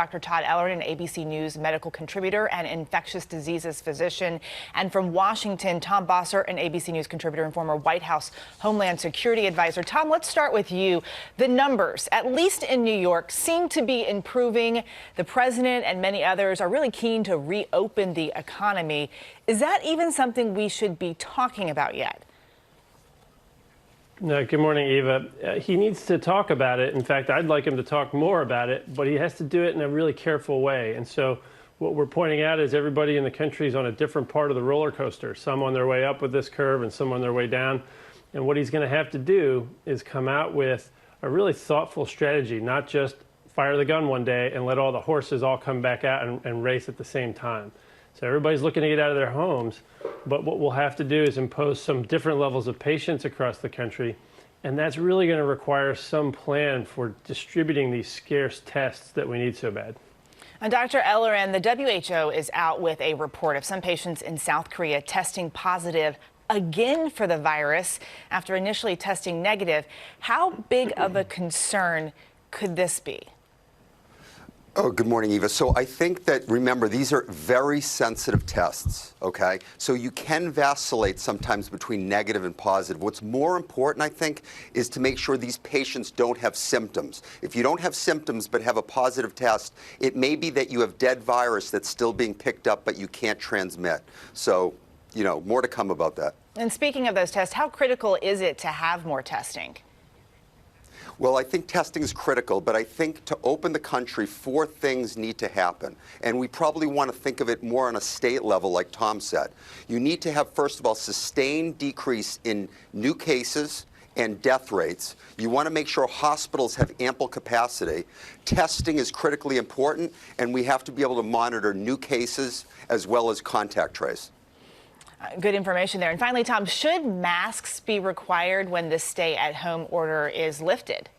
Dr. Todd Ellerin, an ABC News medical contributor and infectious diseases physician. And from Washington, Tom Bossert, an ABC News contributor and former White House Homeland Security advisor. Tom, let's start with you. The numbers, at least in New York, seem to be improving. The president and many others are really keen to reopen the economy. Is that even something we should be talking about yet? No, good morning, Eva. He needs to talk about it. In fact, I'd like him to talk more about it, but he has to do it in a really careful way. And so what we're pointing out is everybody in the country is on a different part of the roller coaster, some on their way up with this curve and some on their way down. And what he's going to have to do is come out with a really thoughtful strategy, not just fire the gun one day and let all the horses all come back out and race at the same time. So everybody's looking to get out of their homes, but what we'll have to do is impose some different levels of patience across the country, and that's really going to require some plan for distributing these scarce tests that we need so bad. And Dr. Ellerin, the WHO is out with a report of some patients in South Korea testing positive again for the virus after initially testing negative. How big of a concern could this be? Oh, good morning, Eva. So I think that, remember, these are very sensitive tests, okay? So you can vacillate sometimes between negative and positive. What's more important, I think, is to make sure these patients don't have symptoms. If you don't have symptoms but have a positive test, it may be that you have dead virus that's still being picked up but you can't transmit. So, you know, more to come about that. And speaking of those tests, how critical is it to have more testing? Well, I think testing is critical, but I think to open the country, 4 things need to happen. And we probably want to think of it more on a state level, like Tom said. You need to have, first of all, sustained decrease in new cases and death rates. You want to make sure hospitals have ample capacity. Testing is critically important, and we have to be able to monitor new cases as well as contact trace. Good information there. And finally, Tom, should masks be required when the stay-at-home order is lifted?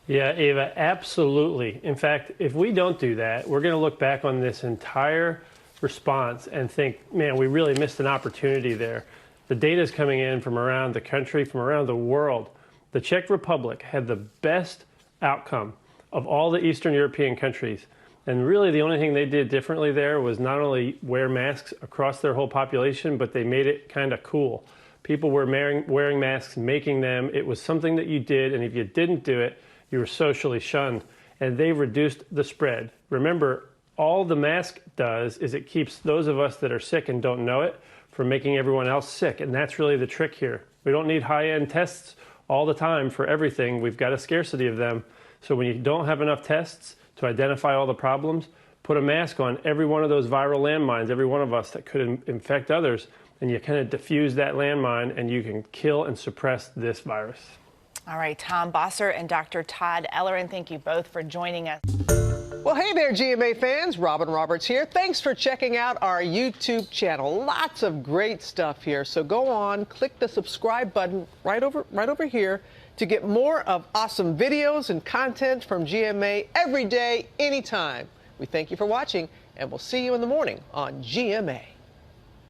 Yeah, Eva, absolutely. In fact, if we don't do that, we're going to look back on this entire response and think, man, we really missed an opportunity there. The data is coming in from around the country, from around the world. The Czech Republic had the best outcome of all the Eastern European countries. And really the only thing they did differently there was not only wear masks across their whole population, but they made it kind of cool. People were wearing masks, making them. It was something that you did, and if you didn't do it, you were socially shunned. And they reduced the spread. Remember, all the mask does is it keeps those of us that are sick and don't know it from making everyone else sick. And that's really the trick here. We don't need high-end tests all the time for everything. We've got a scarcity of them. So when you don't have enough tests to identify all the problems, put a mask on every one of those viral landmines, every one of us that could infect others, and you kind of diffuse that landmine and you can kill and suppress this virus. All right, Tom Bossert and Dr. Todd Ellerin, thank you both for joining us. Well, hey there, GMA fans. Robin Roberts here. Thanks for checking out our YouTube channel. Lots of great stuff here. So go on, click the subscribe button right over here to get more of awesome videos and content from GMA every day, anytime. We thank you for watching, and we'll see you in the morning on GMA.